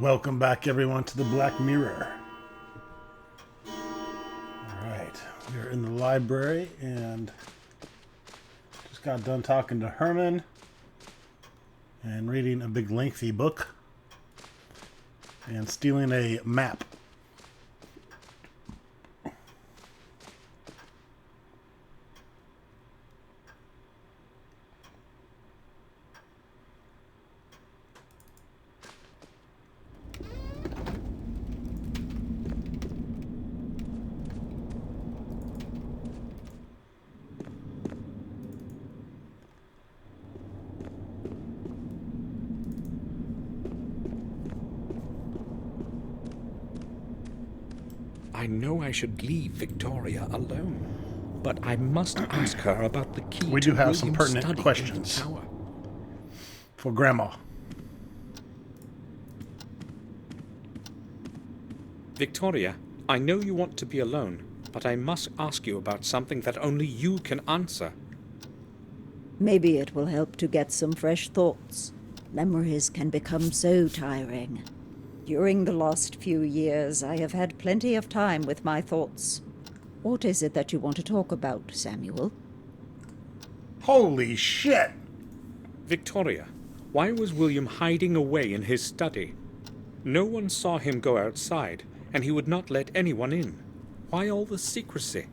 Welcome back, everyone, to the Black Mirror. Alright, we're in the library and just got done talking to Herman and reading a big lengthy book and stealing a map. I know I should leave Victoria alone, but I must ask her about the key We to do have some William's pertinent study questions. in the tower. For Grandma. Victoria, I know you want to be alone, but I must ask you about something that only you can answer. Maybe it will help to get some fresh thoughts. Memories can become so tiring. During the last few years, I have had plenty of time with my thoughts. What is it that you want to talk about, Samuel? Holy shit! Victoria, why was William hiding away in his study? No one saw him go outside, and he would not let anyone in. Why all the secrecy?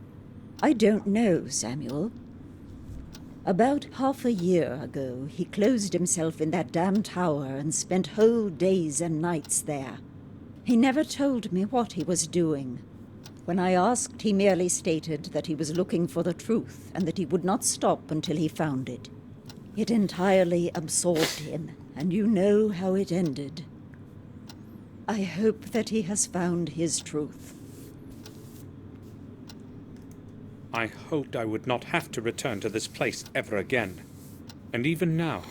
I don't know, Samuel. About half a year ago, he closed himself in that damn tower and spent whole days and nights there. He never told me what he was doing. When I asked, he merely stated that he was looking for the truth and that he would not stop until he found it. It entirely absorbed him, and you know how it ended. I hope that he has found his truth. I hoped I would not have to return to this place ever again. And even now,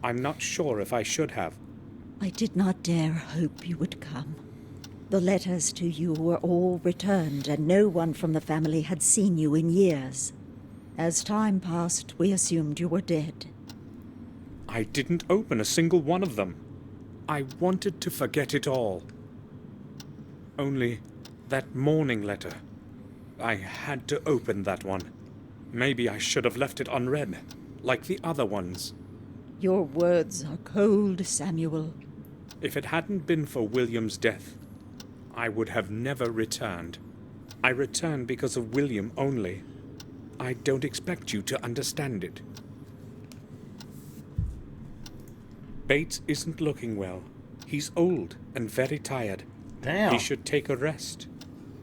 I'm not sure if I should have. I did not dare hope you would come. The letters to you were all returned, and no one from the family had seen you in years. As time passed, we assumed you were dead. I didn't open a single one of them. I wanted to forget it all. Only that morning letter. I had to open that one. Maybe I should have left it unread, like the other ones. Your words are cold, Samuel. If it hadn't been for William's death, I would have never returned. I returned because of William only. I don't expect you to understand it. Bates isn't looking well. He's old and very tired. Damn. He should take a rest.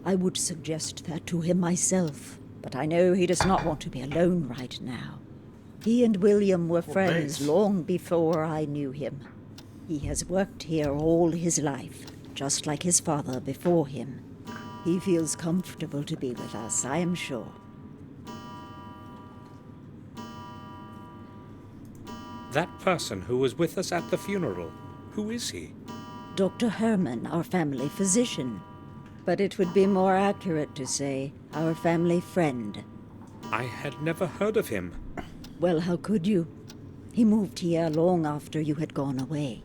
I would suggest that to him myself, but I know he does not want to be alone right now. He and William were friends Bates. long before I knew him. He has worked here all his life, just like his father before him. He feels comfortable to be with us, I am sure. That person who was with us at the funeral, who is he? Dr. Herman, our family physician. But it would be more accurate to say our family friend. I had never heard of him. Well, how could you? He moved here long after you had gone away.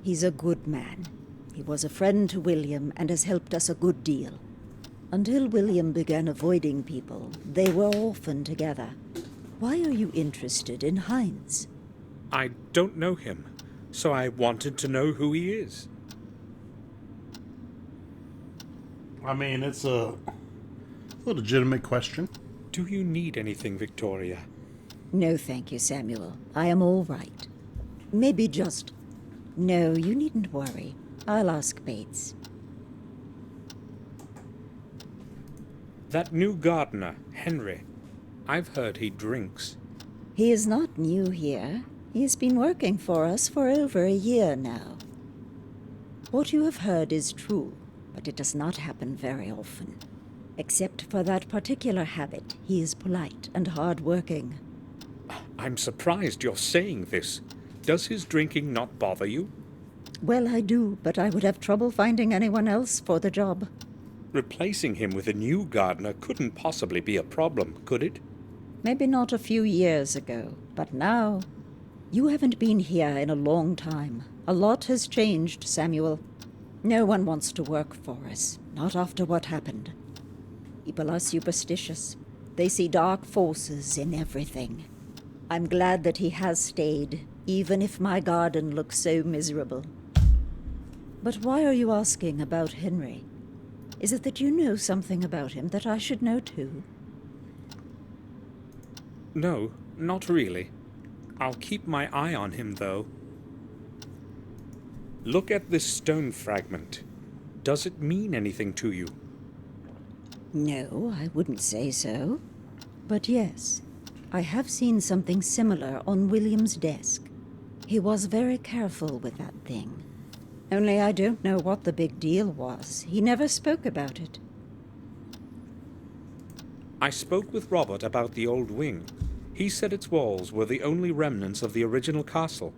He's a good man. He was a friend to William and has helped us a good deal. Until William began avoiding people, they were often together. Why are you interested in Heinz? I don't know him, so I wanted to know who he is. I mean, it's a legitimate question. Do you need anything, Victoria? No, thank you, Samuel. I am all right. Maybe just... No, you needn't worry. I'll ask Bates. That new gardener, Henry. I've heard he drinks. He is not new here. He has been working for us for over a year now. What you have heard is true, but it does not happen very often. Except for that particular habit, he is polite and hard-working. I'm surprised you're saying this. Does his drinking not bother you? Well, I do, but I would have trouble finding anyone else for the job. Replacing him with a new gardener couldn't possibly be a problem, could it? Maybe not a few years ago, but now... You haven't been here in a long time. A lot has changed, Samuel. No one wants to work for us, not after what happened. People are superstitious. They see dark forces in everything. I'm glad that he has stayed, even if my garden looks so miserable. But why are you asking about Henry? Is it that you know something about him that I should know too? No, not really. I'll keep my eye on him, though. Look at this stone fragment. Does it mean anything to you? No, I wouldn't say so. But yes, I have seen something similar on William's desk. He was very careful with that thing. Only I don't know what the big deal was. He never spoke about it. I spoke with Robert about the old wing. He said its walls were the only remnants of the original castle.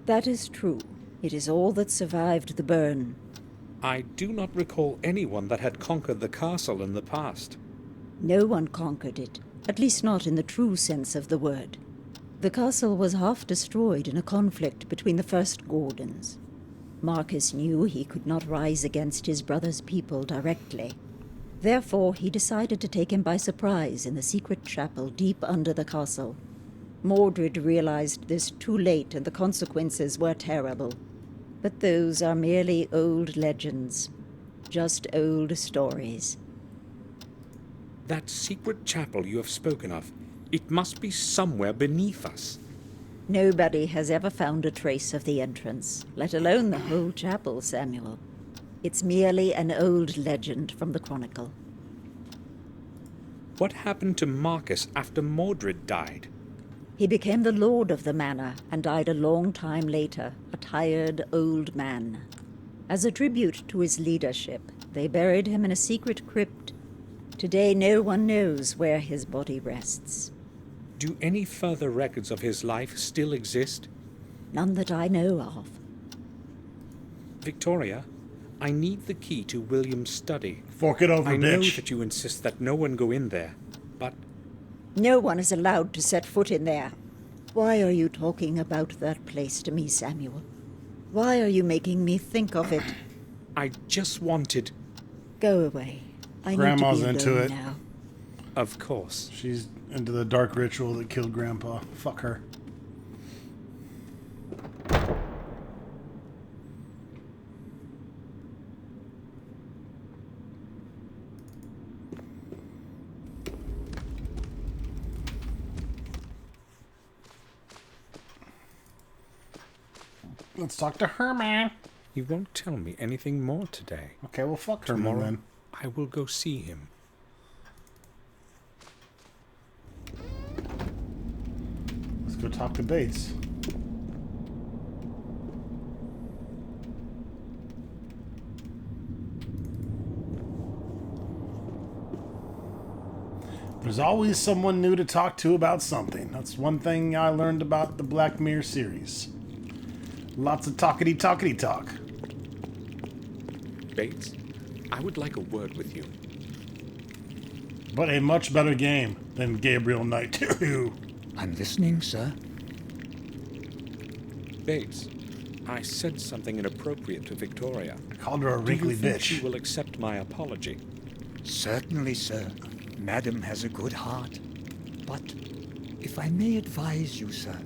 That is true. It is all that survived the burn. I do not recall anyone that had conquered the castle in the past. No one conquered it, at least not in the true sense of the word. The castle was half destroyed in a conflict between the first Gordons. Marcus knew he could not rise against his brother's people directly. Therefore, he decided to take him by surprise in the secret chapel deep under the castle. Mordred realized this too late, and the consequences were terrible. But those are merely old legends. Just old stories. That secret chapel you have spoken of, it must be somewhere beneath us. Nobody has ever found a trace of the entrance, let alone the whole chapel, Samuel. It's merely an old legend from the Chronicle. What happened to Marcus after Mordred died? He became the lord of the manor and died a long time later, a tired old man. As a tribute to his leadership, they buried him in a secret crypt. Today no one knows where his body rests. Do any further records of his life still exist? None that I know of. Victoria, I need the key to William's study. Fork it over, I bitch. know that you insist that no one go in there, but No one is allowed to set foot in there. Why are you talking about that place to me, Samuel? Why are you making me think of it? I just wanted... Go away. I Grandma's need to be into alone it. now. Of course. She's into the dark ritual that killed Grandpa. Fuck her. Let's talk to Herman. You won't tell me anything more today. Okay, well, fuck Herman Tomorrow, then. I will go see him. Let's go talk to Bates. There's always someone new to talk to about something. That's one thing I learned about the Black Mirror series. Lots of talkity talk. Bates, I would like a word with you. But a much better game than Gabriel Knight 2. I'm listening, sir. Bates, I said something inappropriate to Victoria. I called her a Do you wrinkly think bitch. she will accept my apology? Certainly, sir. Madam has a good heart. But if I may advise you, sir,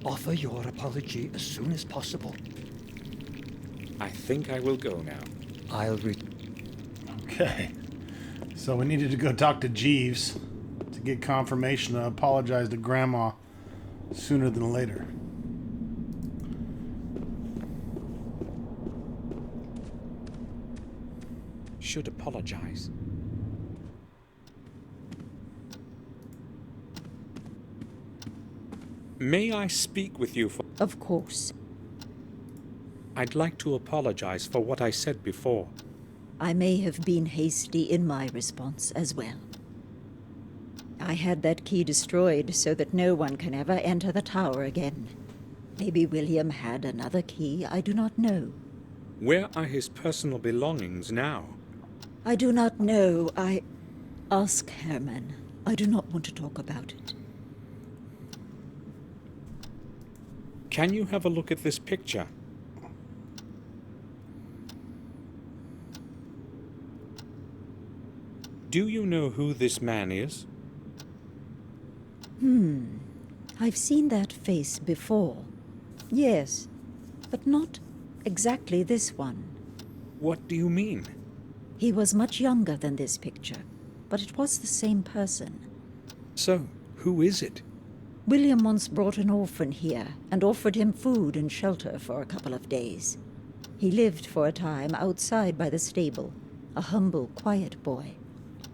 offer your apology as soon as possible. I think I will go now. I'll Okay. So we needed to go talk to Jeeves to get confirmation to apologize to Grandma sooner than later. Should apologize. May I speak with you for... Of course. I'd like to apologize for what I said before. I may have been hasty in my response as well. I had that key destroyed so that no one can ever enter the tower again. Maybe William had another key, I do not know. Where are his personal belongings now? I do not know. Ask Herman. I do not want to talk about it. Can you have a look at this picture? Do you know who this man is? I've seen that face before. Yes, but not exactly this one. What do you mean? He was much younger than this picture, but it was the same person. So, who is it? William once brought an orphan here and offered him food and shelter for a couple of days. He lived for a time outside by the stable, a humble, quiet boy.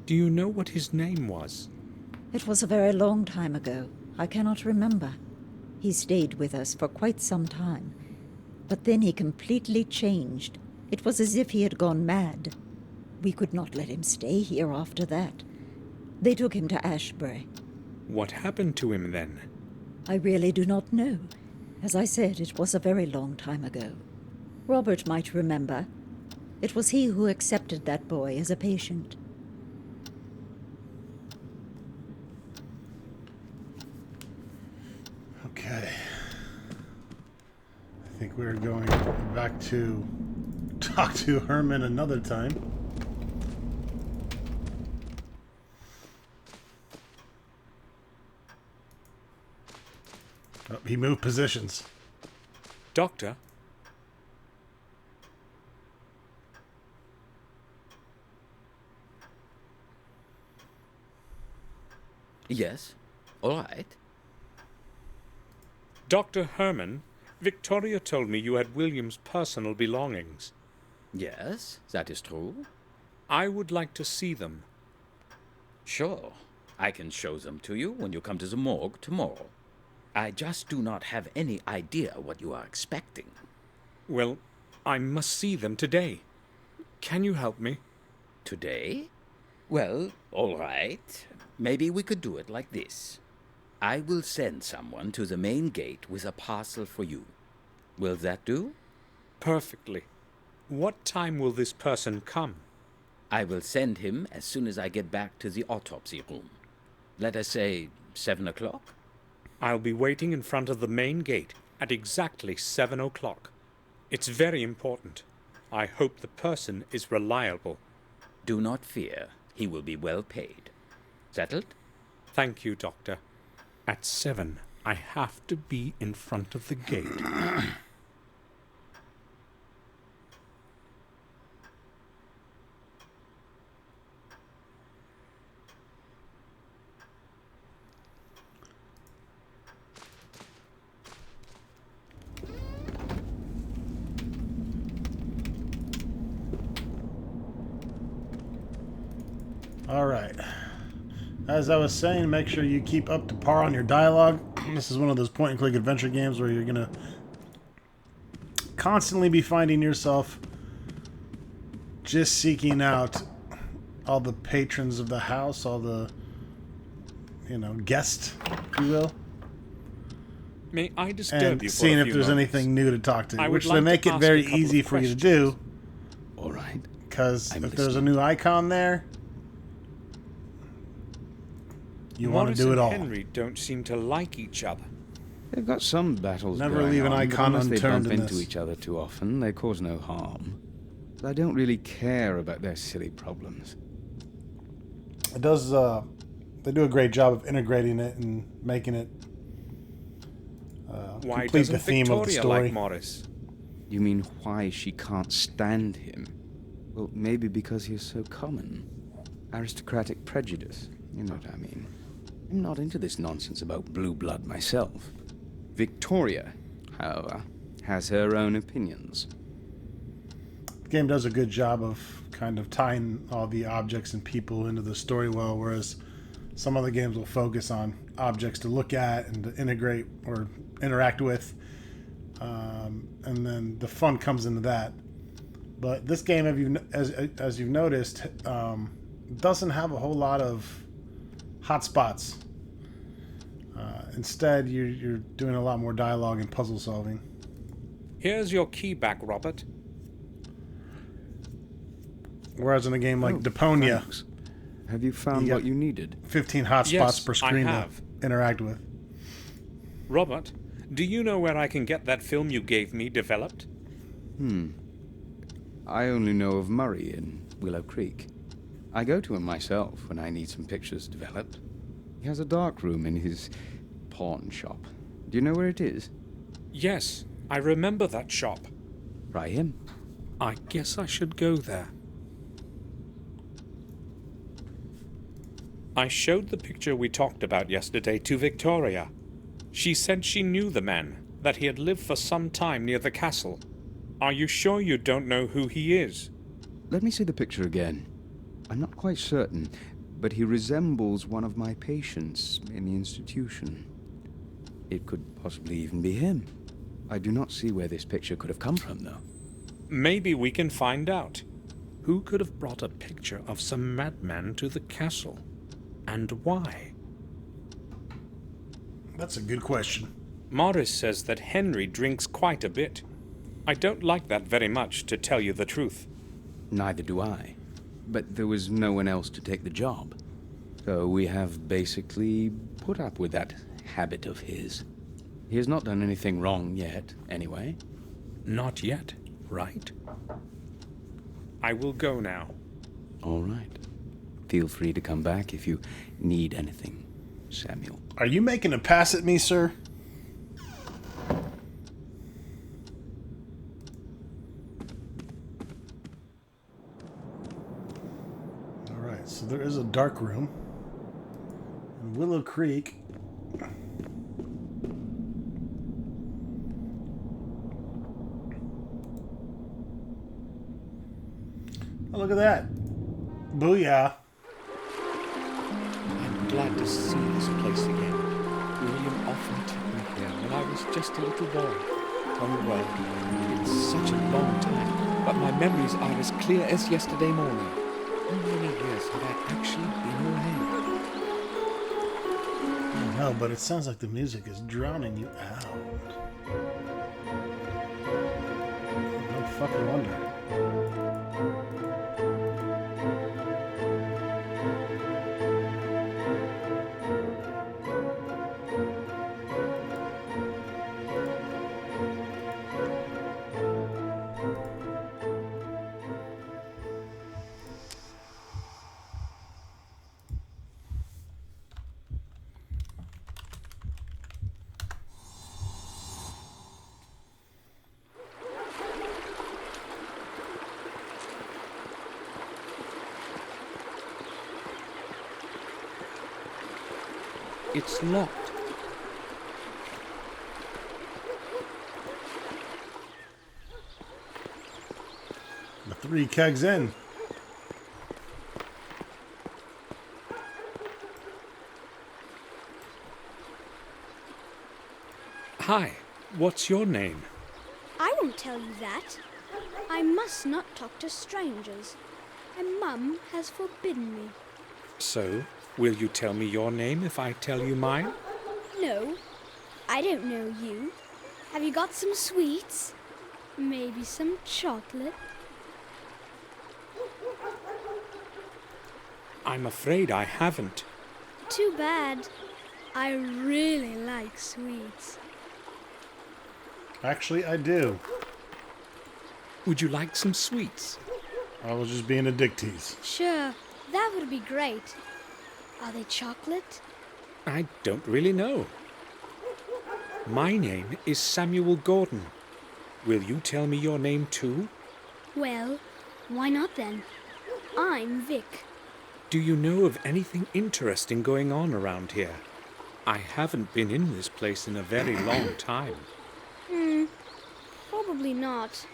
Do you know what his name was? It was a very long time ago. I cannot remember. He stayed with us for quite some time. But then he completely changed. It was as if he had gone mad. We could not let him stay here after that. They took him to Ashbury. What happened to him then? I really do not know. As I said, it was a very long time ago. Robert might remember. It was he who accepted that boy as a patient. Okay. I think we're going back to talk to Herman another time. Oh, he moved positions. Doctor? Yes, all right. Dr. Herman, Victoria told me you had William's personal belongings. Yes, that is true. I would like to see them. Sure, I can show them to you when you come to the morgue tomorrow. I just do not have any idea what you are expecting. Well, I must see them today. Can you help me? Today? Well, all right. Maybe we could do it like this. I will send someone to the main gate with a parcel for you. Will that do? Perfectly. What time will this person come? I will send him as soon as I get back to the autopsy room. Let us say 7 o'clock? I'll be waiting in front of the main gate at exactly 7 o'clock. It's very important. I hope the person is reliable. Do not fear. He will be well paid. Settled? Thank you, Doctor. At 7, I have to be in front of the gate. All right. As I was saying, make sure you keep up to par on your dialogue. This is one of those point-and-click adventure games where you're going to constantly be finding yourself just seeking out all the patrons of the house, all the, guests, if you will. May I disturb And you for seeing a if few there's moments? anything new to talk to, I would which like they to make it ask very a couple easy of for you to questions. do. All right. Because I'm if there's a listening. new icon there, you want to Morris do it and all. Henry don't seem to like each other. They've got some battles Never going leave an on, but icon unless they unturned bump in into this. each other too often, they cause no harm. But I don't really care about their silly problems. It does. They do a great job of integrating it and making it Why complete doesn't the theme Victoria of the story. like Morris? You mean why she can't stand him? Well, maybe because he is so common. Aristocratic prejudice, you know what I mean. I'm not into this nonsense about blue blood myself. Victoria, however, has her own opinions. The game does a good job of kind of tying all the objects and people into the story well, whereas some other games will focus on objects to look at and to integrate or interact with, and then the fun comes into that. But this game, as you've noticed, doesn't have a whole lot of hot spots. Instead, you're doing a lot more dialogue and puzzle solving. Here's your key back, Robert. Whereas in a game like Oh, Deponia, thanks. Have you found You got- what you needed? 15 hot Yes, spots per I screen to have. interact with. Robert, do you know where I can get that film you gave me developed? I only know of Murray in Willow Creek. I go to him myself when I need some pictures developed. He has a dark room in his pawn shop. Do you know where it is? Yes, I remember that shop. Try him. I guess I should go there. I showed the picture we talked about yesterday to Victoria. She said she knew the man, that he had lived for some time near the castle. Are you sure you don't know who he is? Let me see the picture again. I'm not quite certain, but he resembles one of my patients in the institution. It could possibly even be him. I do not see where this picture could have come from, though. Maybe we can find out. Who could have brought a picture of some madman to the castle? And why? That's a good question. Morris says that Henry drinks quite a bit. I don't like that very much, to tell you the truth. Neither do I. But there was no one else to take the job. So we have basically put up with that habit of his. He has not done anything wrong yet, anyway. Not yet, right? I will go now. All right. Feel free to come back if you need anything, Samuel. Are you making a pass at me, sir? Alright, so there is a dark room in Willow Creek. Oh, look at that. Booyah. I'm glad to see this place again. William often took me here when I was just a little boy. Oh well, it's such a long time, but my memories are as clear as yesterday morning. How many years have I actually been away? I don't know, but it sounds like the music is drowning you out. No fucking wonder. It's locked. The 3 kegs in. Hi, what's your name? I won't tell you that. I must not talk to strangers. And Mum has forbidden me. So, will you tell me your name if I tell you mine? No, I don't know you. Have you got some sweets? Maybe some chocolate? I'm afraid I haven't. Too bad. I really like sweets. Actually, I do. Would you like some sweets? I was just being a dick tease. Sure, that would be great. Are they chocolate? I don't really know. My name is Samuel Gordon. Will you tell me your name too? Well, why not then? I'm Vic. Do you know of anything interesting going on around here? I haven't been in this place in a very long time. Probably not.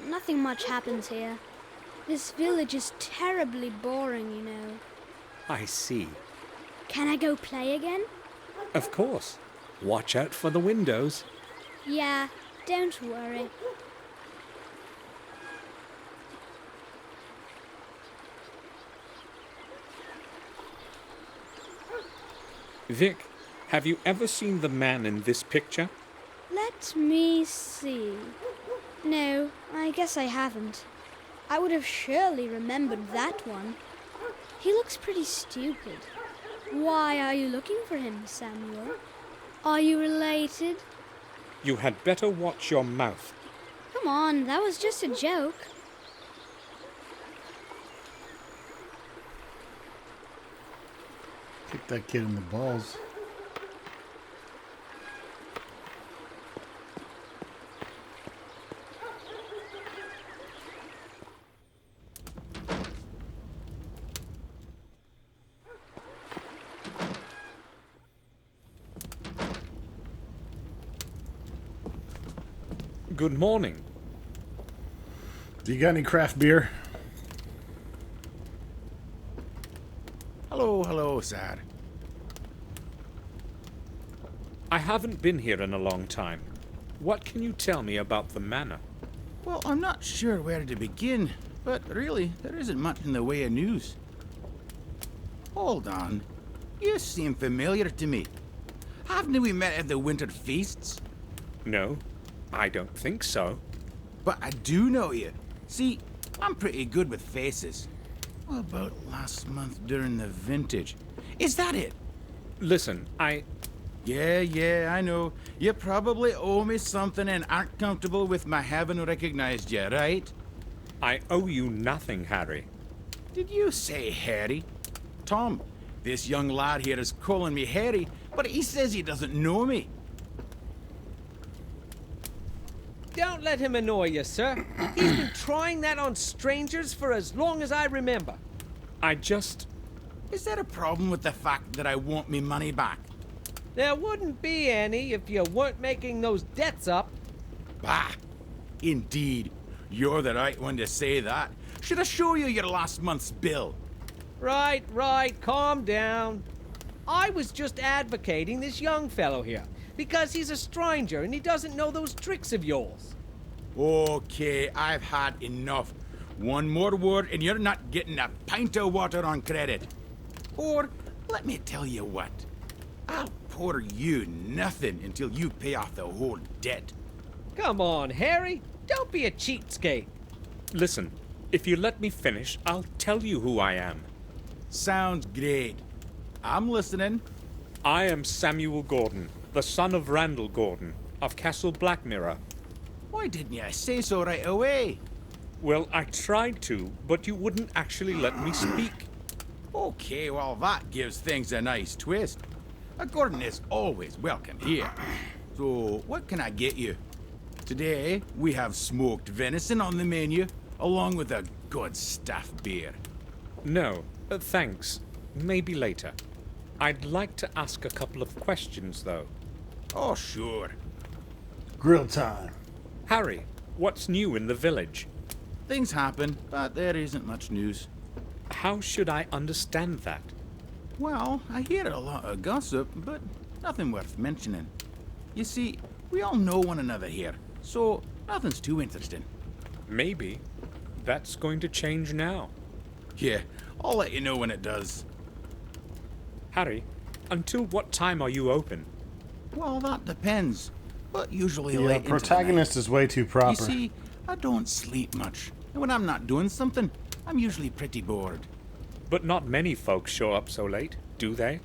Nothing much happens here. This village is terribly boring, you know. I see. Can I go play again? Of course. Watch out for the windows. Yeah, don't worry. Vic, have you ever seen the man in this picture? Let me see. No, I guess I haven't. I would have surely remembered that one. He looks pretty stupid. Why are you looking for him, Samuel? Are you related? You had better watch your mouth. Come on, that was just a joke. Kick that kid in the balls. Good morning. Do you got any craft beer? Hello, sir. I haven't been here in a long time. What can you tell me about the manor? Well, I'm not sure where to begin, but really, there isn't much in the way of news. Hold on. You seem familiar to me. Haven't we met at the winter feasts? No, I don't think so. But I do know you. See, I'm pretty good with faces. What about last month during the vintage? Is that it? Listen, Yeah, I know. You probably owe me something and aren't comfortable with my having recognized you, right? I owe you nothing, Harry. Did you say Harry? Tom, this young lad here is calling me Harry, but he says he doesn't know me. Don't let him annoy you, sir. He's been trying that on strangers for as long as I remember. Is there a problem with the fact that I want me money back? There wouldn't be any if you weren't making those debts up. Bah! Indeed. You're the right one to say that. Should I show you your last month's bill? Right, calm down. I was just advocating this young fellow here, because he's a stranger and he doesn't know those tricks of yours. Okay, I've had enough. One more word and you're not getting a pint of water on credit. Or, let me tell you what. I'll pour you nothing until you pay off the whole debt. Come on, Harry. Don't be a cheapskate. Listen, if you let me finish, I'll tell you who I am. Sounds great. I'm listening. I am Samuel Gordon, the son of Randall Gordon, of Castle Blackmirror. Why didn't you say so right away? Well, I tried to, but you wouldn't actually let me speak. Okay, well, that gives things a nice twist. A Gordon is always welcome here. So, what can I get you? Today, we have smoked venison on the menu, along with a good stuffed beer. No, thanks. Maybe later. I'd like to ask a couple of questions, though. Oh, sure. Grill time. Harry, what's new in the village? Things happen, but there isn't much news. How should I understand that? Well, I hear a lot of gossip, but nothing worth mentioning. You see, we all know one another here, so nothing's too interesting. Maybe. That's going to change now. Yeah, I'll let you know when it does. Harry, until what time are you open? Well, that depends, but usually The late into the protagonist night. is way too proper. You see, I don't sleep much, and when I'm not doing something, I'm usually pretty bored. But not many folks show up so late, do they?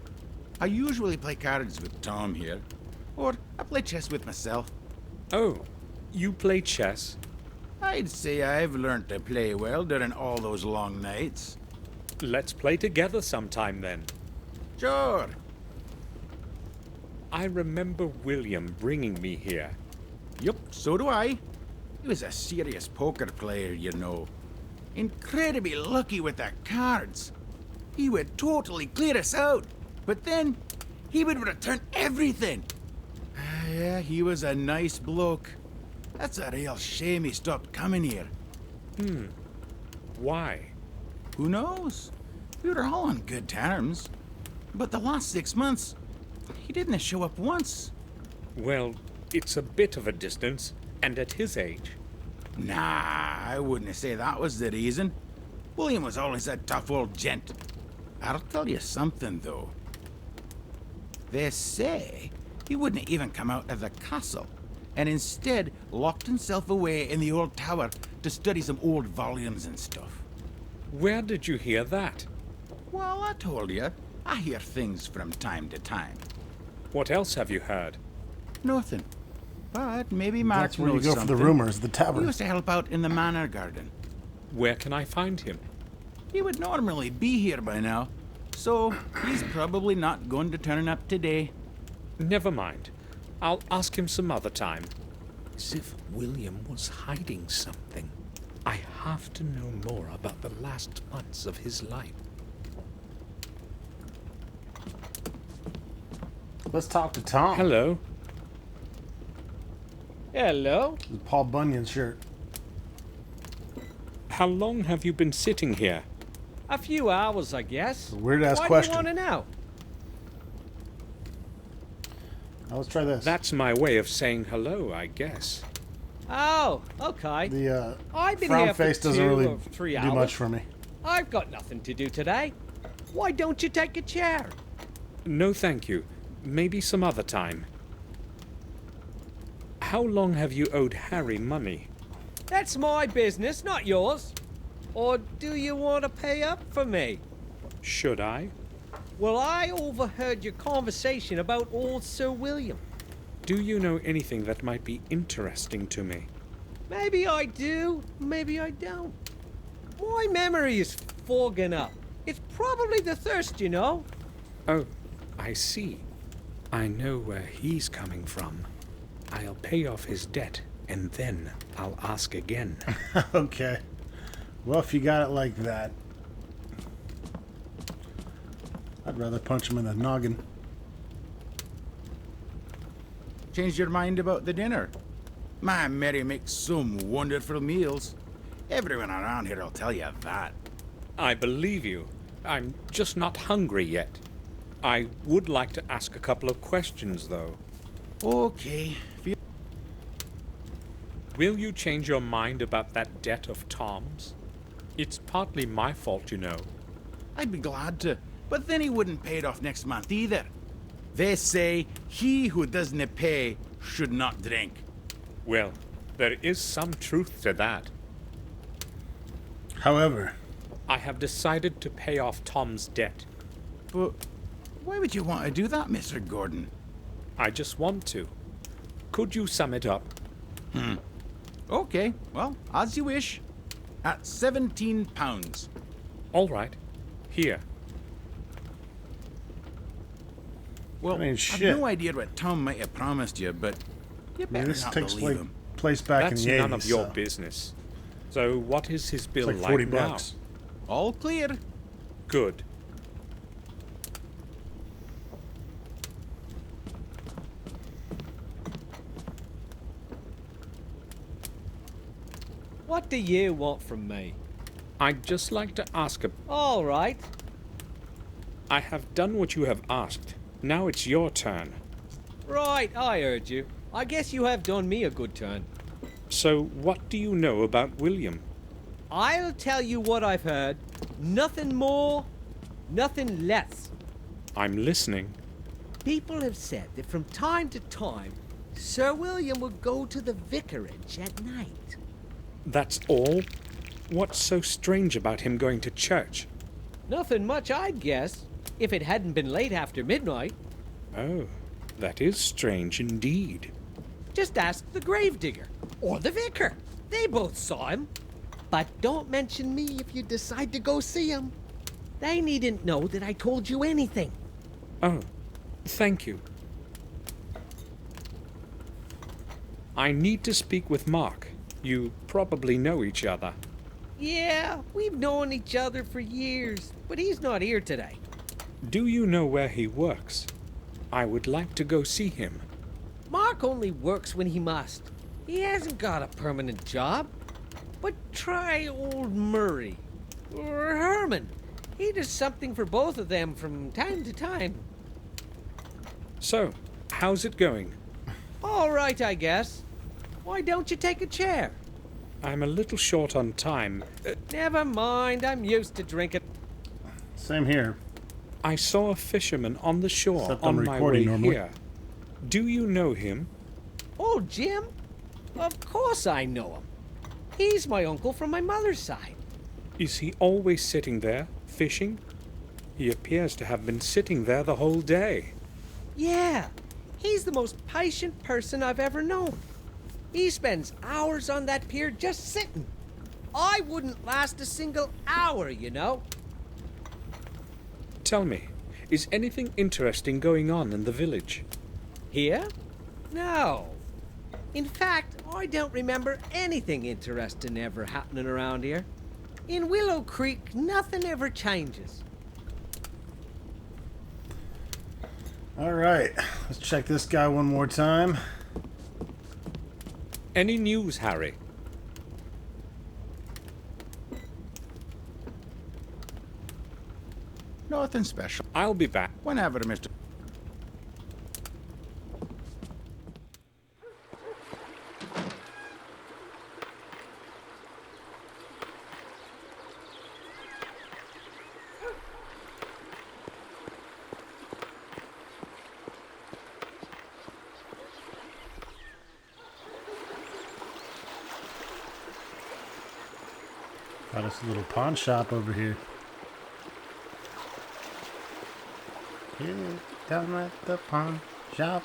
I usually play cards with Tom here, or I play chess with myself. Oh, you play chess? I'd say I've learned to play well during all those long nights. Let's play together sometime then. Sure. I remember William bringing me here. Yup, so do I. He was a serious poker player, you know. Incredibly lucky with the cards. He would totally clear us out, but then he would return everything. Yeah, he was a nice bloke. That's a real shame he stopped coming here. Why? Who knows? We were all on good terms. But the last 6 months, he didn't show up once. Well, it's a bit of a distance, and at his age. Nah, I wouldn't say that was the reason. William was always a tough old gent. I'll tell you something, though. They say he wouldn't even come out of the castle, and instead locked himself away in the old tower to study some old volumes and stuff. Where did you hear that? Well, I told you, I hear things from time to time. What else have you heard? Nothing. But maybe Mark That's where you knows go for something. the rumors, the He tavern. used to help out in the manor garden. Where can I find him? He would normally be here by now, so he's probably not going to turn up today. Never mind. I'll ask him some other time. As if William was hiding something. I have to know more about the last months of his life. Let's talk to Tom. Hello. Hello. The Paul Bunyan shirt. How long have you been sitting here? A few hours, I guess. Weird-ass Why question. do you want to know? Now let's try this. That's my way of saying hello, I guess. Oh, okay. The I've been frown here for face doesn't 2 really or 3 do hours. much for me. I've got nothing to do today. Why don't you take a chair? No, thank you. Maybe some other time. How long have you owed Harry money? That's my business, not yours. Or do you want to pay up for me? Should I? Well, I overheard your conversation about old Sir William. Do you know anything that might be interesting to me? Maybe I do, maybe I don't. My memory is fogging up. It's probably the thirst, you know. Oh, I see. I know where he's coming from. I'll pay off his debt, and then I'll ask again. Okay. Well, if you got it like that, I'd rather punch him in the noggin. Changed your mind about the dinner? My Mary makes some wonderful meals. Everyone around here will tell you that. I believe you. I'm just not hungry yet. I would like to ask a couple of questions, though. Okay. Will you change your mind about that debt of Tom's? It's partly my fault, you know. I'd be glad to, but then he wouldn't pay it off next month either. They say he who doesn't pay should not drink. Well, there is some truth to that. However, I have decided to pay off Tom's debt. But why would you want to do that, Mr. Gordon? I just want to. Could you sum it up? Okay, well, as you wish. At £17. All right. Here. Well, That ain't I've shit. no idea what Tom might have promised you, but you I mean, better this not takes believe him. place back That's in the 80s. none of your so business. So what is his bill it's like 40 now? bucks. All clear. Good. What do you want from me? I'd just like to ask a... All right. I have done what you have asked. Now it's your turn. Right, I heard you. I guess you have done me a good turn. So what do you know about William? I'll tell you what I've heard. Nothing more, nothing less. I'm listening. People have said that from time to time, Sir William would go to the vicarage at night. That's all? What's so strange about him going to church? Nothing much, I'd guess, if it hadn't been late after midnight. Oh, that is strange indeed. Just ask the gravedigger or the vicar. They both saw him. But don't mention me if you decide to go see him. They needn't know that I told you anything. Oh, thank you. I need to speak with Mark. You probably know each other. Yeah, we've known each other for years, but he's not here today. Do you know where he works? I would like to go see him. Mark only works when he must. He hasn't got a permanent job. But try old Murray. Or Herman. He does something for both of them from time to time. So, how's it going? All right, I guess. Why don't you take a chair? I'm a little short on time. Never mind, I'm used to drinking. Same here. I saw a fisherman on the shore Except I'm on my way recording normally. here. Do you know him? Oh, Jim? Of course I know him. He's my uncle from my mother's side. Is he always sitting there, fishing? He appears to have been sitting there the whole day. Yeah, he's the most patient person I've ever known. He spends hours on that pier just sitting. I wouldn't last a single hour, you know. Tell me, is anything interesting going on in the village? Here? No. In fact, I don't remember anything interesting ever happening around here. In Willow Creek, nothing ever changes. All right, let's check this guy one more time. Any news, Harry? Nothing special. I'll be back. Whenever, Mr. Got us a little pawn shop over here. Yeah, down at the pawn shop.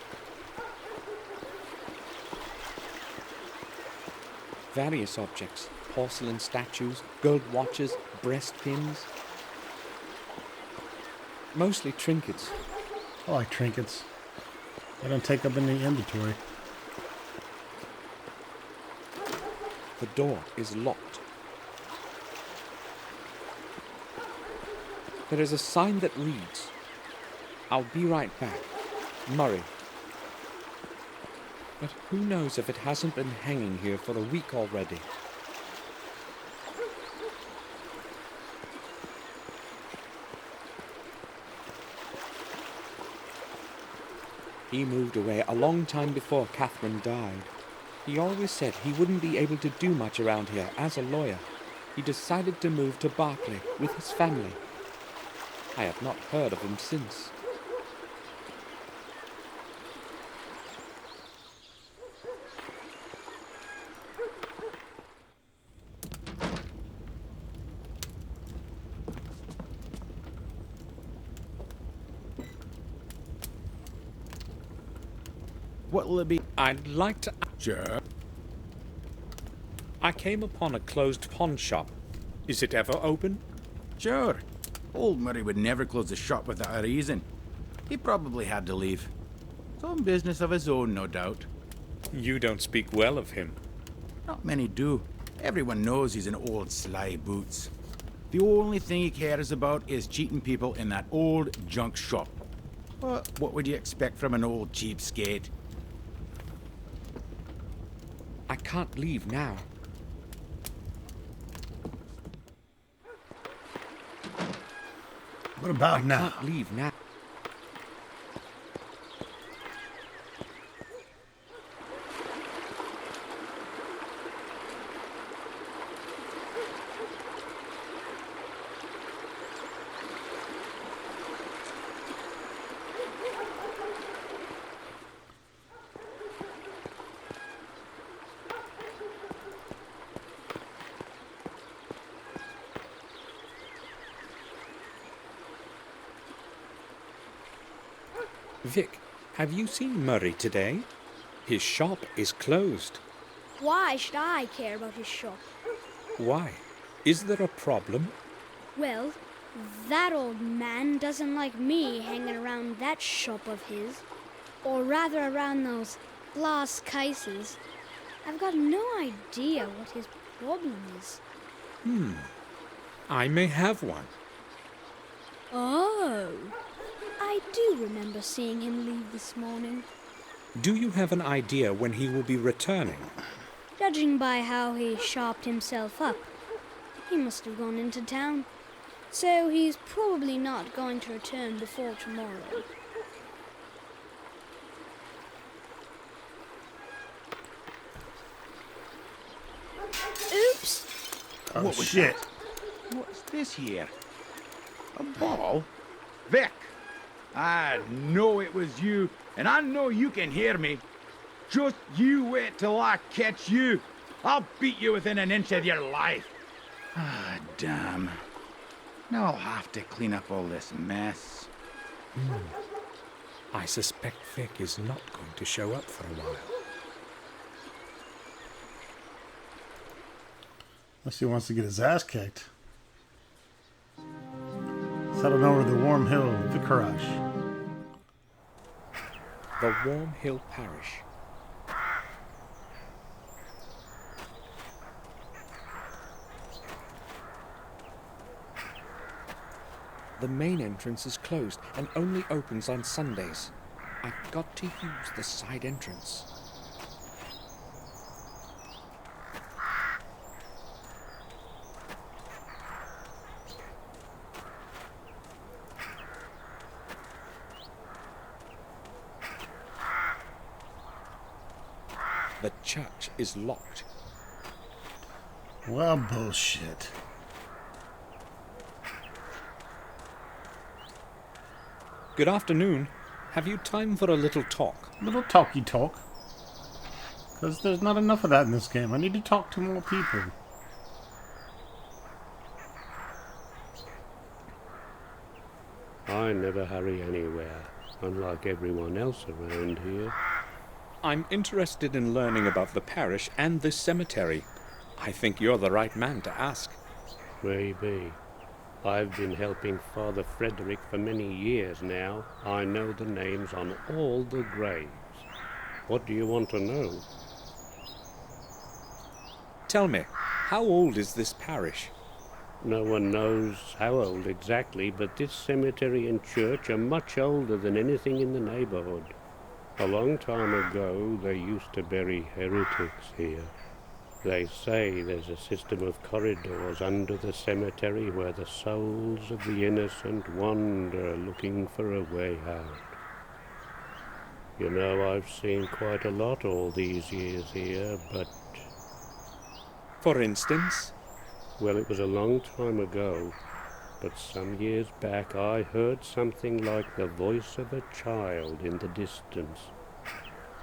Various objects. Porcelain statues, gold watches, breast pins. Mostly trinkets. I like trinkets. They don't take up any inventory. The door is locked. There is a sign that reads, "I'll be right back, Murray." But who knows if it hasn't been hanging here for a week already. He moved away a long time before Catherine died. He always said he wouldn't be able to do much around here as a lawyer. He decided to move to Berkeley with his family. I have not heard of him since. What'll it be? I'd like to... Sure. I came upon a closed pawn shop. Is it ever open? Sure. Old Murray would never close the shop without a reason. He probably had to leave. Some business of his own, no doubt. You don't speak well of him. Not many do. Everyone knows he's an old sly boots. The only thing he cares about is cheating people in that old junk shop. But what would you expect from an old cheapskate? I can't leave now. What about now? Can't leave now. Vic, have you seen Murray today? His shop is closed. Why should I care about his shop? Why? Is there a problem? Well, that old man doesn't like me hanging around that shop of his. Or rather around those glass cases. I've got no idea what his problem is. I may have one. Oh, I do remember seeing him leave this morning. Do you have an idea when he will be returning? Judging by how he sharpened himself up, he must have gone into town. So he's probably not going to return before tomorrow. Oops! Oh, What was shit. What's this here? A ball? Vic! I know it was you, and I know you can hear me. Just you wait till I catch you. I'll beat you within an inch of your life. Ah, damn. Now I'll have to clean up all this mess. I suspect Vic is not going to show up for a while. Unless he wants to get his ass kicked. Settled over the Warm Hill Vicarage. The Warm Hill Parish. The main entrance is closed and only opens on Sundays. I've got to use the side entrance. The church is locked. Well, bullshit. Good afternoon. Have you time for a little talk? Little talky talk. Because there's not enough of that in this game. I need to talk to more people. I never hurry anywhere, unlike everyone else around here. I'm interested in learning about the parish and this cemetery. I think you're the right man to ask. Maybe. I've been helping Father Frederick for many years now. I know the names on all the graves. What do you want to know? Tell me, how old is this parish? No one knows how old exactly, but this cemetery and church are much older than anything in the neighborhood. A long time ago, they used to bury heretics here. They say there's a system of corridors under the cemetery where the souls of the innocent wander looking for a way out. You know, I've seen quite a lot all these years here, but... For instance? Well, it was a long time ago, but some years back I heard something like the voice of a child in the distance.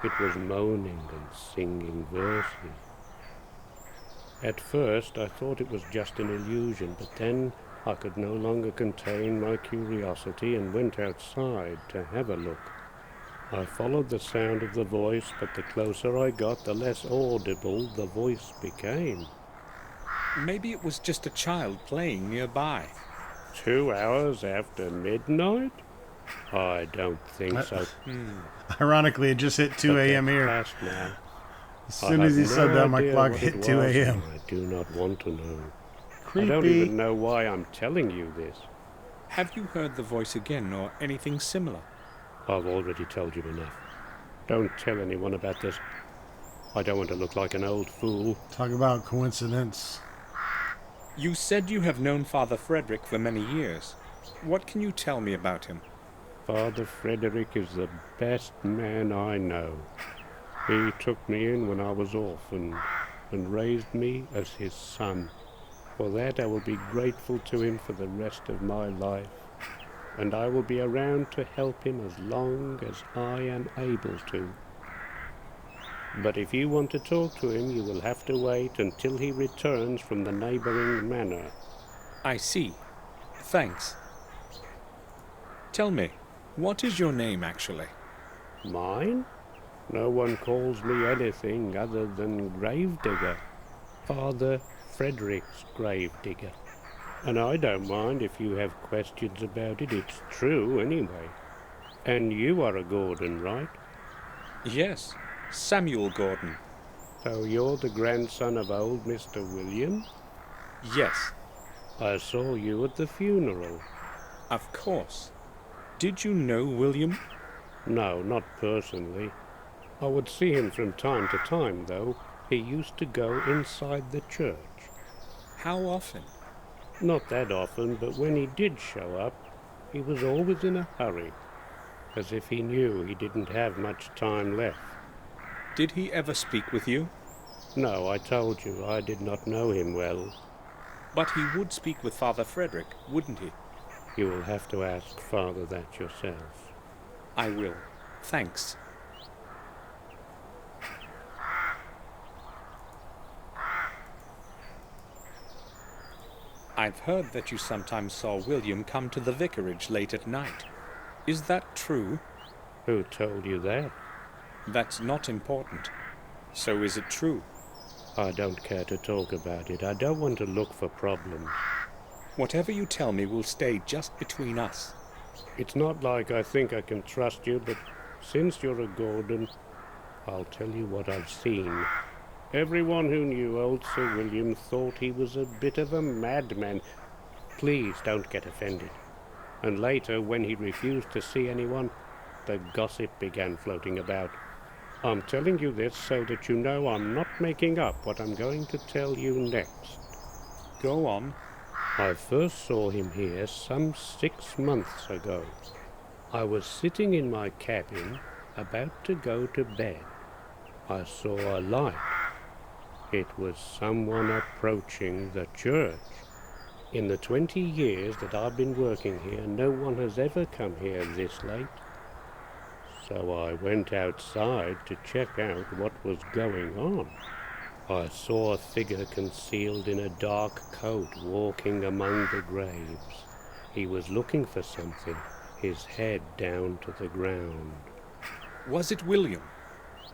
It was moaning and singing verses. At first I thought it was just an illusion, but then I could no longer contain my curiosity and went outside to have a look. I followed the sound of the voice, but the closer I got, the less audible the voice became. Maybe it was just a child playing nearby. 2 hours after midnight? I don't think so. Ironically, it just hit 2 a.m. here. Past now. As soon as he said that, my clock hit 2 a.m. I do not want to know. Creepy. I don't even know why I'm telling you this. Have you heard the voice again or anything similar? I've already told you enough. Don't tell anyone about this. I don't want to look like an old fool. Talk about coincidence. You said you have known Father Frederick for many years. What can you tell me about him? Father Frederick is the best man I know. He took me in when I was orphaned and raised me as his son. For that I will be grateful to him for the rest of my life, and I will be around to help him as long as I am able to. But if you want to talk to him, you will have to wait until he returns from the neighboring manor. I see. Thanks. Tell me, what is your name actually? Mine? No one calls me anything other than Gravedigger. Father Frederick's Gravedigger. And I don't mind if you have questions about it. It's true anyway. And you are a Gordon, right? Yes, Samuel Gordon. So you're the grandson of old Mr. William? Yes. I saw you at the funeral. Of course. Did you know William? No, not personally. I would see him from time to time, though. He used to go inside the church. How often? Not that often, but when he did show up, he was always in a hurry, as if he knew he didn't have much time left. Did he ever speak with you? No, I told you, I did not know him well. But he would speak with Father Frederick, wouldn't he? You will have to ask Father that yourself. I will. Thanks. I've heard that you sometimes saw William come to the vicarage late at night. Is that true? Who told you that? That's not important. So is it true? I don't care to talk about it. I don't want to look for problems. Whatever you tell me will stay just between us. It's not like I think I can trust you, but since you're a Gordon, I'll tell you what I've seen. Everyone who knew old Sir William thought he was a bit of a madman. Please don't get offended. And later, when he refused to see anyone, the gossip began floating about. I'm telling you this so that you know I'm not making up what I'm going to tell you next. Go on. I first saw him here some 6 months ago. I was sitting in my cabin, about to go to bed. I saw a light. It was someone approaching the church. In the 20 years that I've been working here, no one has ever come here this late. So I went outside to check out what was going on. I saw a figure concealed in a dark coat walking among the graves. He was looking for something, his head down to the ground. Was it William?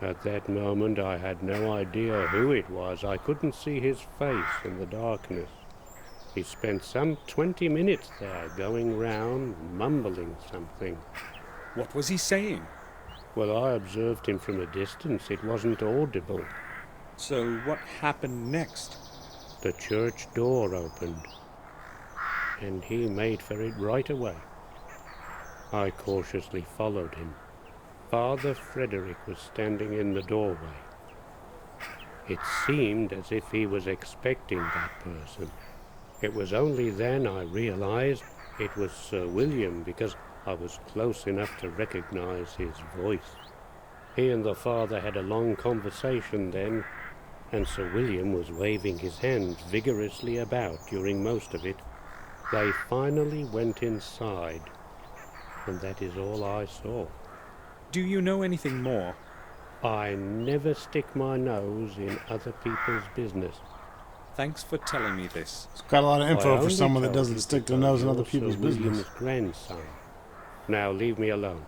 At that moment I had no idea who it was. I couldn't see his face in the darkness. He spent some 20 minutes there, going round, mumbling something. What was he saying? Well, I observed him from a distance. It wasn't audible. So what happened next? The church door opened, and he made for it right away. I cautiously followed him. Father Frederick was standing in the doorway. It seemed as if he was expecting that person. It was only then I realized it was Sir William, because I was close enough to recognize his voice. He and the father had a long conversation then, and Sir William was waving his hands vigorously about during most of it. They finally went inside, and that is all I saw. Do you know anything more? I never stick my nose in other people's business. Thanks for telling me this. It's got a lot of I info for only someone that told doesn't you stick their because nose in other you're people's Sir business. William's grandson. Now leave me alone.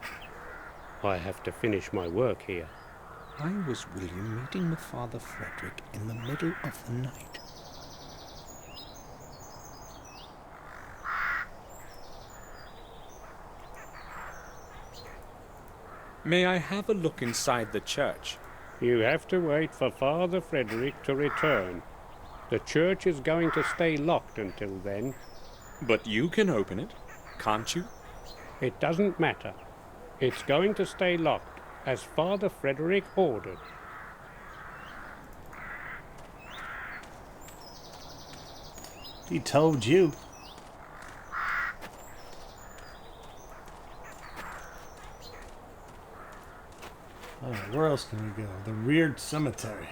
I have to finish my work here. I was William meeting with Father Frederick in the middle of the night. May I have a look inside the church? You have to wait for Father Frederick to return. The church is going to stay locked until then. But you can open it, can't you? It doesn't matter. It's going to stay locked, as Father Frederick ordered. He told you. Alright, where else can we go? The Reared Cemetery.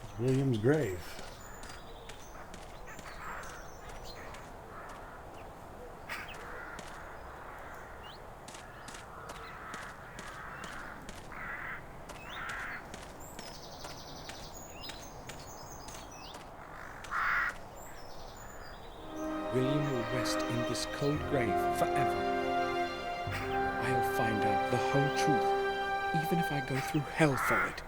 It's William's grave. William will rest in this cold grave forever. I'll find out the whole truth, even if I go through hell for it.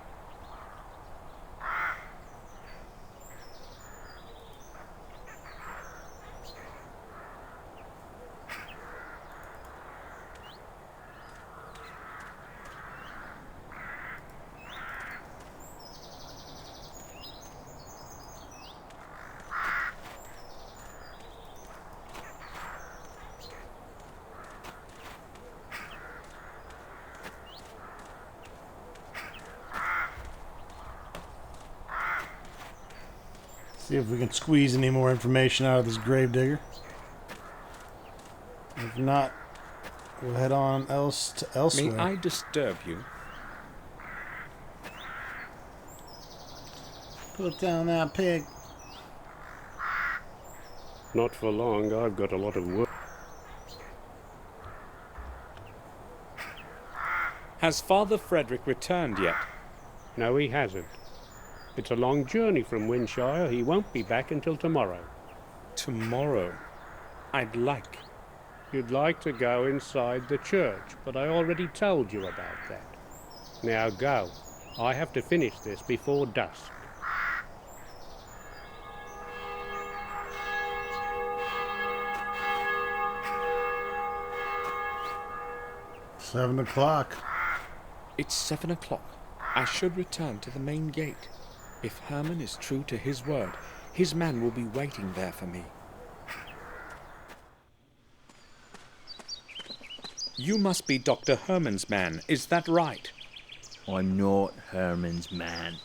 See if we can squeeze any more information out of this gravedigger. If not, we'll head on elsewhere. May I disturb you? Put down that pig. Not for long. I've got a lot of work. Has Father Frederick returned yet? No, he hasn't. It's a long journey from Windshire. He won't be back until tomorrow. Tomorrow? I'd like. You'd like to go inside the church, but I already told you about that. Now go. I have to finish this before dusk. 7 o'clock. It's 7 o'clock. I should return to the main gate. If Herman is true to his word, his man will be waiting there for me. You must be Dr. Herman's man, is that right? I'm not Herman's man.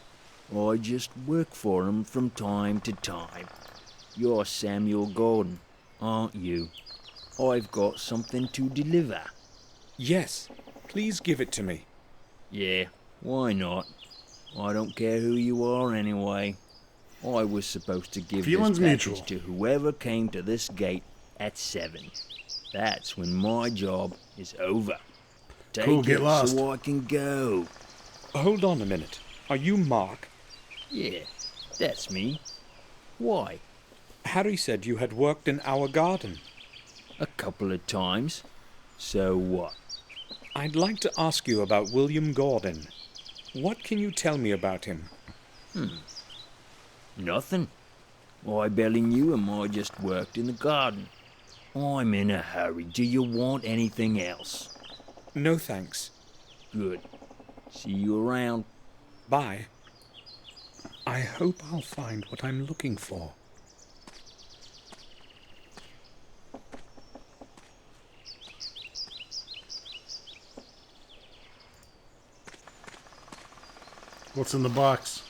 I just work for him from time to time. You're Samuel Gordon, aren't you? I've got something to deliver. Yes, please give it to me. Yeah, why not? I don't care who you are anyway. I was supposed to give Feelings this package mutual. to whoever came to this gate at 7. That's when my job is over. Take Cool, get it lost. so I can go. Hold on a minute. Are you Mark? Yeah, that's me. Why? Harry said you had worked in our garden. A couple of times. So what? I'd like to ask you about William Gordon. What can you tell me about him? Nothing. I barely knew him. I just worked in the garden. I'm in a hurry. Do you want anything else? No thanks. Good. See you around. Bye. I hope I'll find what I'm looking for. What's in the box?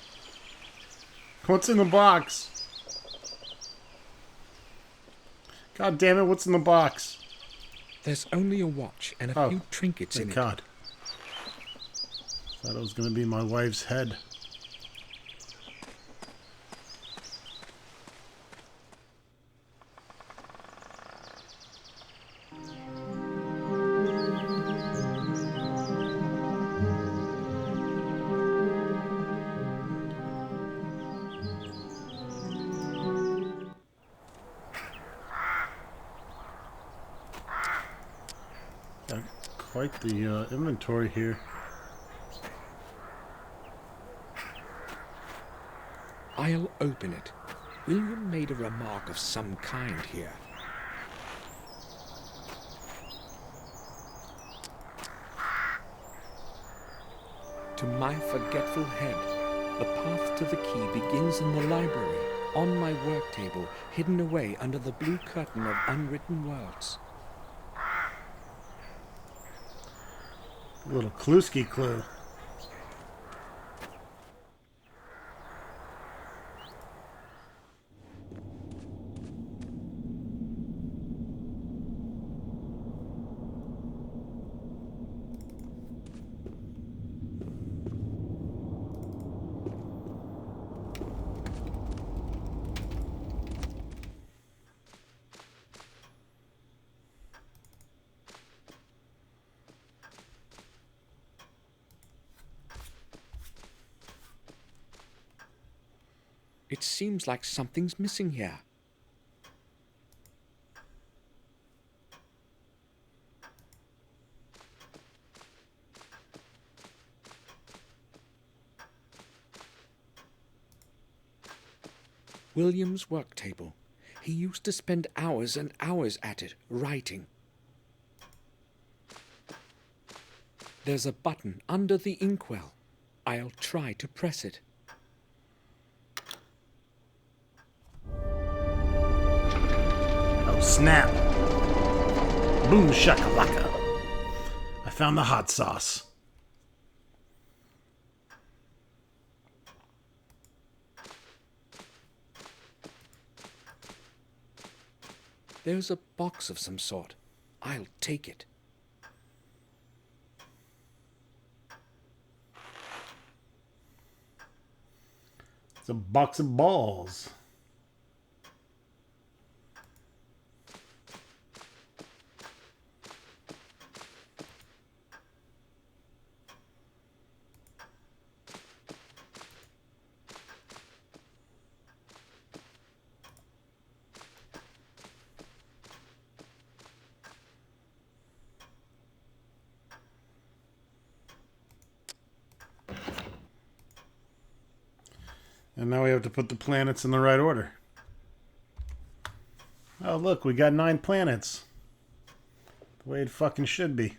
What's in the box? God damn it, what's in the box? There's only a watch and a few trinkets in Thank it. God. Thought it was going to be my wife's head. Got quite the inventory here. I'll open it. William made a remark of some kind here. To my forgetful head, the path to the key begins in the library, on my work table, hidden away under the blue curtain of unwritten words. Little Kluski clue. It seems like something's missing here. William's work table. He used to spend hours and hours at it, writing. There's a button under the inkwell. I'll try to press it. Oh, snap. Boom shakalaka. I found the hot sauce. There's a box of some sort. I'll take it. It's a box of balls. And now we have to put the planets in the right order. Oh, look, we got 9 planets. The way it fucking should be.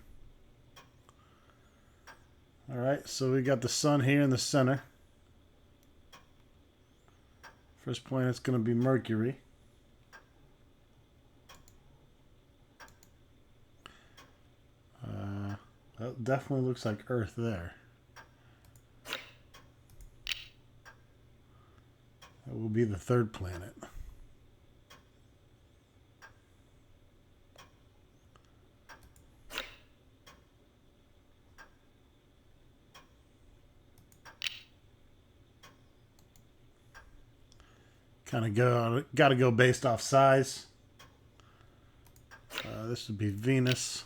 Alright, so we got the sun here in the center. First planet's going to be Mercury. That definitely looks like Earth there. That will be the third planet. Kind of got to go based off size. This would be Venus.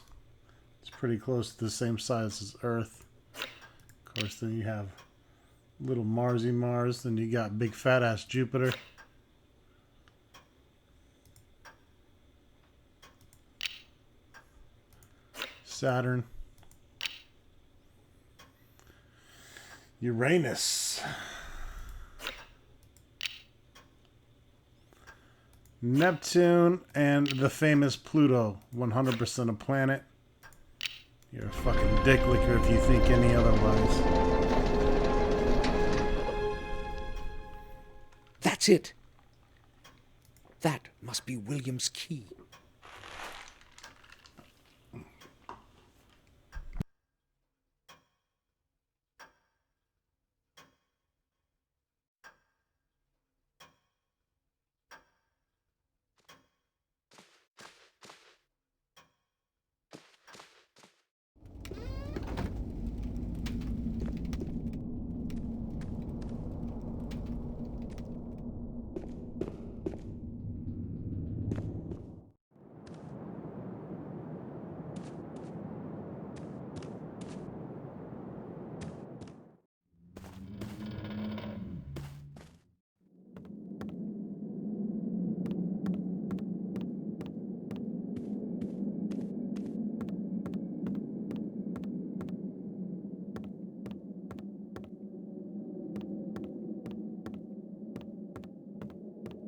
It's pretty close to the same size as Earth. Of course, then you have little Marsy Mars. Then you got big fat ass Jupiter. Saturn. Uranus. Neptune and the famous Pluto. 100% a planet. You're a fucking dick licker if you think any otherwise. That's it. That must be William's key.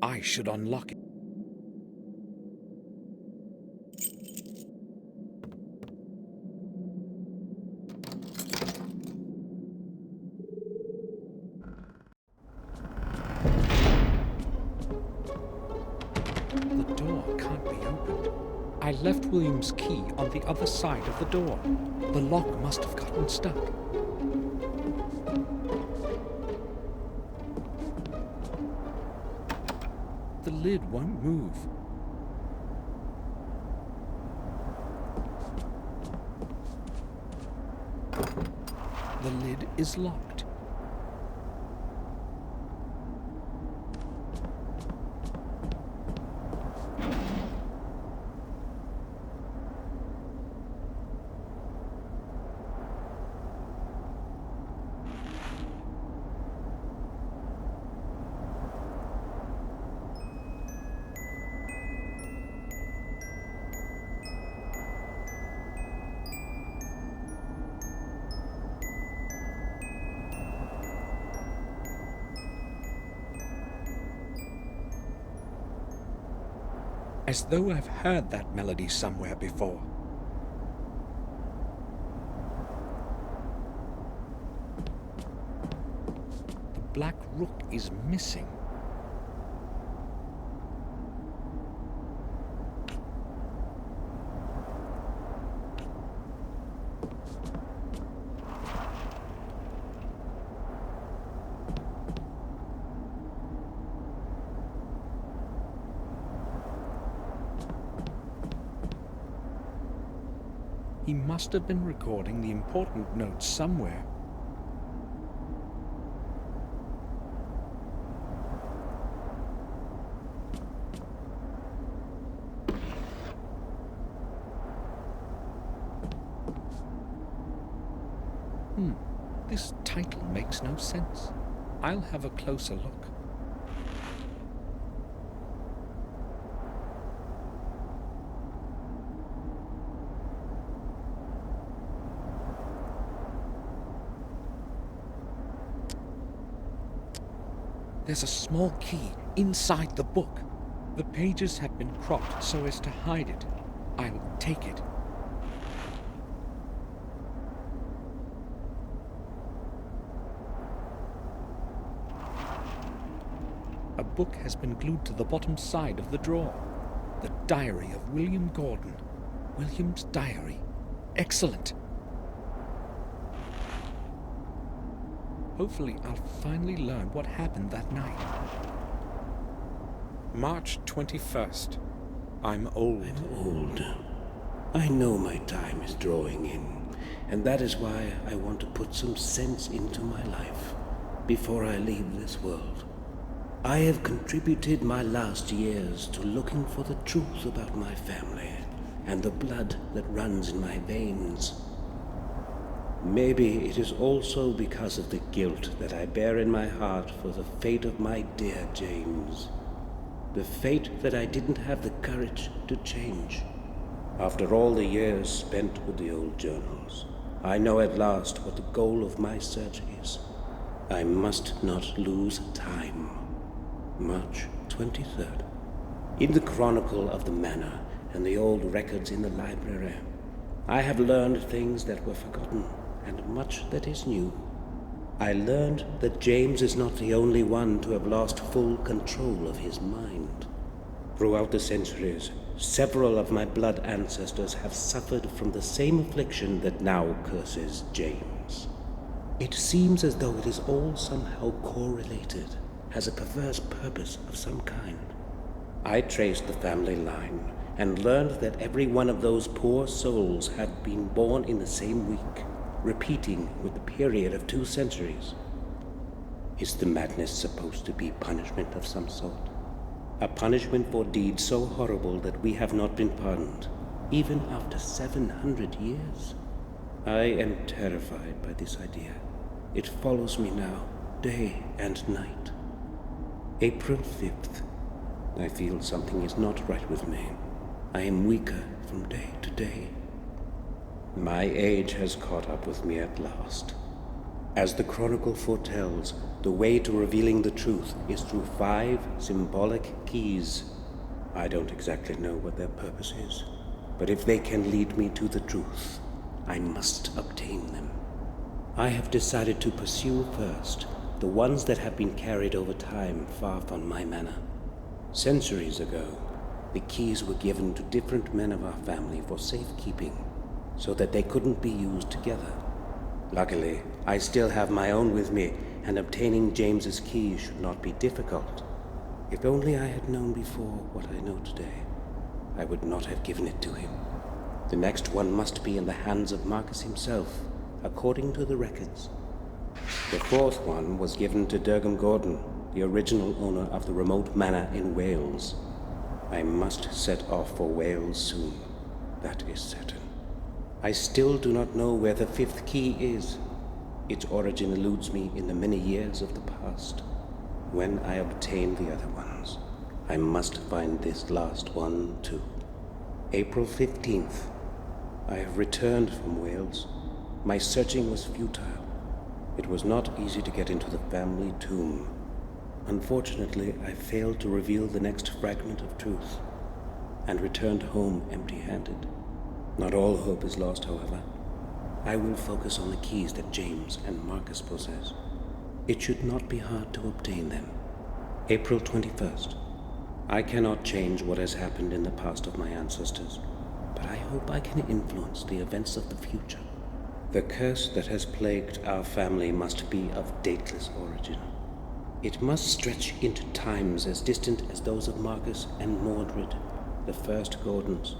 I should unlock it. The door can't be opened. I left William's key on the other side of the door. The lock must have gotten stuck. The lid won't move. The lid is locked. As though I've heard that melody somewhere before. The black rook is missing. He must have been recording the important notes somewhere. This title makes no sense. I'll have a closer look. There's a small key inside the book. The pages have been cropped so as to hide it. I'll take it. A book has been glued to the bottom side of the drawer. The diary of William Gordon. William's diary. Excellent. Hopefully I'll finally learn what happened that night. March 21st. I'm old. I'm old. I know my time is drawing in, and that is why I want to put some sense into my life before I leave this world. I have contributed my last years to looking for the truth about my family and the blood that runs in my veins. Maybe it is also because of the guilt that I bear in my heart for the fate of my dear James. The fate that I didn't have the courage to change. After all the years spent with the old journals, I know at last what the goal of my search is. I must not lose time. March 23rd. In the chronicle of the manor and the old records in the library, I have learned things that were forgotten and much that is new. I learned that James is not the only one to have lost full control of his mind. Throughout the centuries, several of my blood ancestors have suffered from the same affliction that now curses James. It seems as though it is all somehow correlated, has a perverse purpose of some kind. I traced the family line and learned that every one of those poor souls had been born in the same week, repeating with the period of 2 centuries. Is the madness supposed to be punishment of some sort? A punishment for deeds so horrible that we have not been pardoned, even after 700 years? I am terrified by this idea. It follows me now, day and night. April 5th. I feel something is not right with me. I am weaker from day to day. My age has caught up with me at last. As the chronicle foretells, the way to revealing the truth is through 5 symbolic keys. I don't exactly know what their purpose is, but if they can lead me to the truth, I must obtain them. I have decided to pursue first the ones that have been carried over time far from my manor. Centuries ago, the keys were given to different men of our family for safekeeping, so that they couldn't be used together. Luckily, I still have my own with me, and obtaining James's key should not be difficult. If only I had known before what I know today, I would not have given it to him. The next one must be in the hands of Marcus himself, according to the records. The 4th one was given to Durham Gordon, the original owner of the remote manor in Wales. I must set off for Wales soon. That is certain. I still do not know where the 5th key is. Its origin eludes me in the many years of the past. When I obtain the other ones, I must find this last one too. April 15th. I have returned from Wales. My searching was futile. It was not easy to get into the family tomb. Unfortunately, I failed to reveal the next fragment of truth, and returned home empty-handed. Not all hope is lost, however. I will focus on the keys that James and Marcus possess. It should not be hard to obtain them. April 21st. I cannot change what has happened in the past of my ancestors, but I hope I can influence the events of the future. The curse that has plagued our family must be of dateless origin. It must stretch into times as distant as those of Marcus and Mordred, the first Gordons.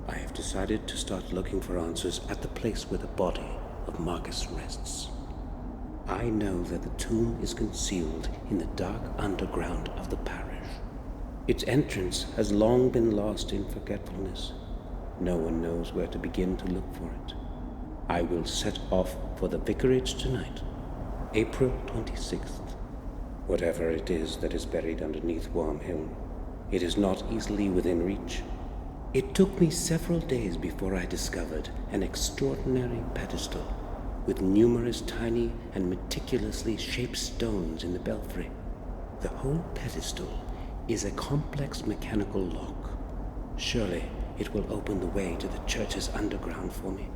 I have decided to start looking for answers at the place where the body of Marcus rests. I know that the tomb is concealed in the dark underground of the parish. Its entrance has long been lost in forgetfulness. No one knows where to begin to look for it. I will set off for the vicarage tonight, April 26th. Whatever it is that is buried underneath Worm Hill, it is not easily within reach. It took me several days before I discovered an extraordinary pedestal with numerous tiny and meticulously shaped stones in the belfry. The whole pedestal is a complex mechanical lock. Surely it will open the way to the church's underground for me.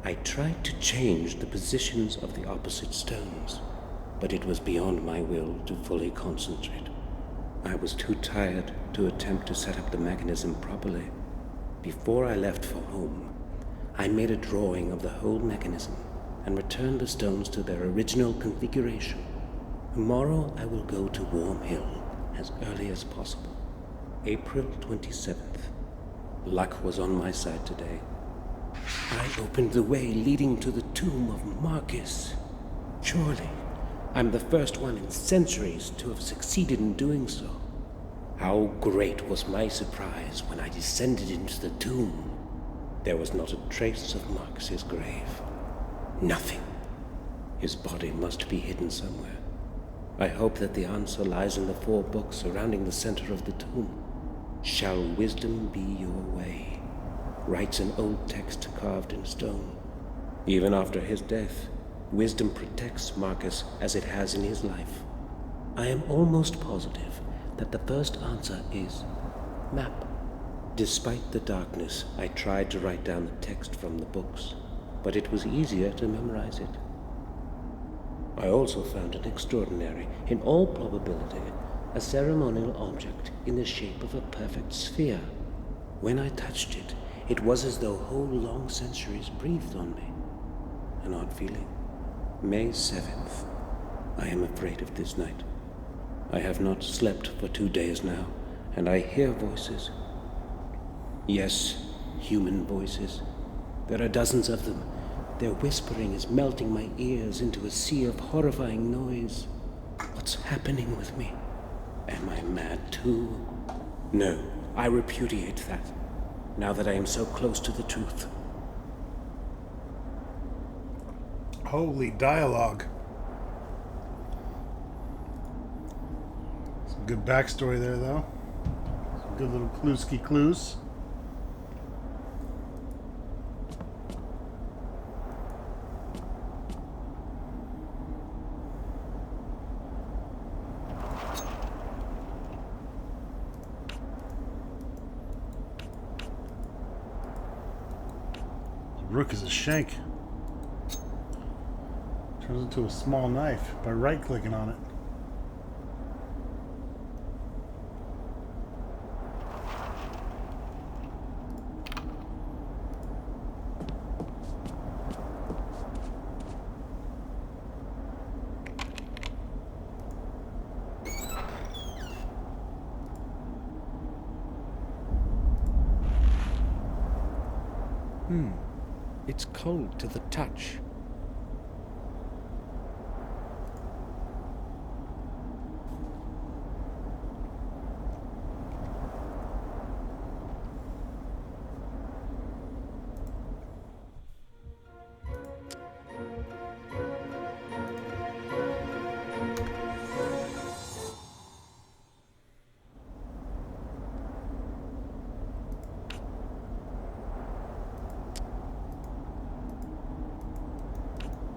I tried to change the positions of the opposite stones, but it was beyond my will to fully concentrate. I was too tired to attempt to set up the mechanism properly. Before I left for home, I made a drawing of the whole mechanism and returned the stones to their original configuration. Tomorrow I will go to Warm Hill as early as possible. April 27th. Luck was on my side today. I opened the way leading to the tomb of Marcus. Surely, I'm the first one in centuries to have succeeded in doing so. How great was my surprise when I descended into the tomb. There was not a trace of Marcus's grave. Nothing. His body must be hidden somewhere. I hope that the answer lies in the 4 books surrounding the center of the tomb. Shall wisdom be your way? Writes an old text carved in stone. Even after his death, wisdom protects Marcus as it has in his life. I am almost positive that the first answer is map. Despite the darkness, I tried to write down the text from the books, but it was easier to memorize it. I also found an extraordinary, in all probability, a ceremonial object in the shape of a perfect sphere. When I touched it, it was as though whole long centuries breathed on me. An odd feeling. May 7th. I am afraid of this night. I have not slept for 2 days now, and I hear voices. Yes, human voices. There are dozens of them. Their whispering is melting my ears into a sea of horrifying noise. What's happening with me? Am I mad too? No, I repudiate that, now that I am so close to the truth. Holy dialogue. Some good backstory there, though. Some good little clues. Rook is a shank. Turns into a small knife by right-clicking on it. It's cold to the touch.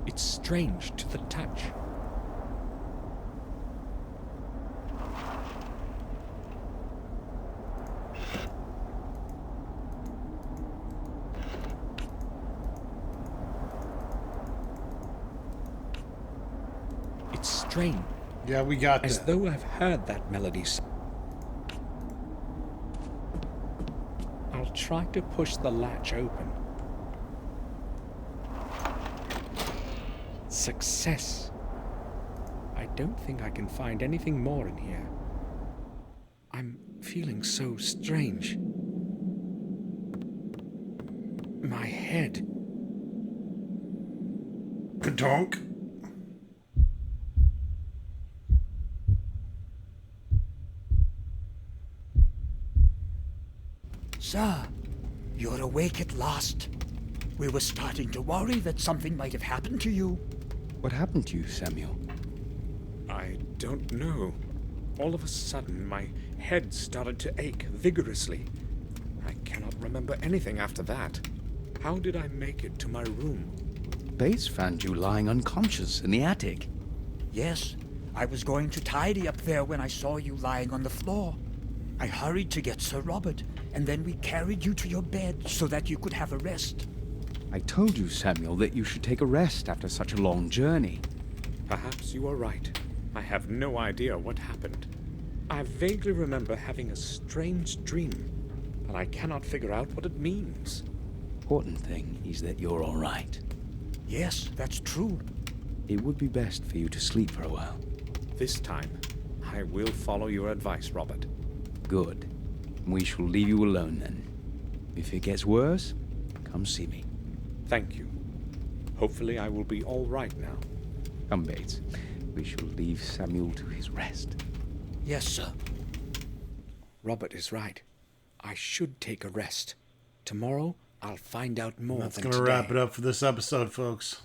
It's strange to the touch. It's strange. Yeah, we got As that. though I've heard that melody. I'll try to push the latch open. Success. I don't think I can find anything more in here. I'm feeling so strange. My head. Kadonk. Sir, you're awake at last. We were starting to worry that something might have happened to you. What happened to you, Samuel? I don't know. All of a sudden, my head started to ache vigorously. I cannot remember anything after that. How did I make it to my room? Bates found you lying unconscious in the attic. Yes, I was going to tidy up there when I saw you lying on the floor. I hurried to get Sir Robert, and then we carried you to your bed so that you could have a rest. I told you, Samuel, that you should take a rest after such a long journey. Perhaps you are right. I have no idea what happened. I vaguely remember having a strange dream, and I cannot figure out what it means. Important thing is that you're all right. Yes, that's true. It would be best for you to sleep for a while. This time, I will follow your advice, Robert. Good. We shall leave you alone then. If it gets worse, come see me. Thank you. Hopefully I will be all right now. Come, Bates. We shall leave Samuel to his rest. Yes, sir. Robert is right. I should take a rest. Tomorrow, I'll find out more That's than going to today. wrap it up for this episode, folks.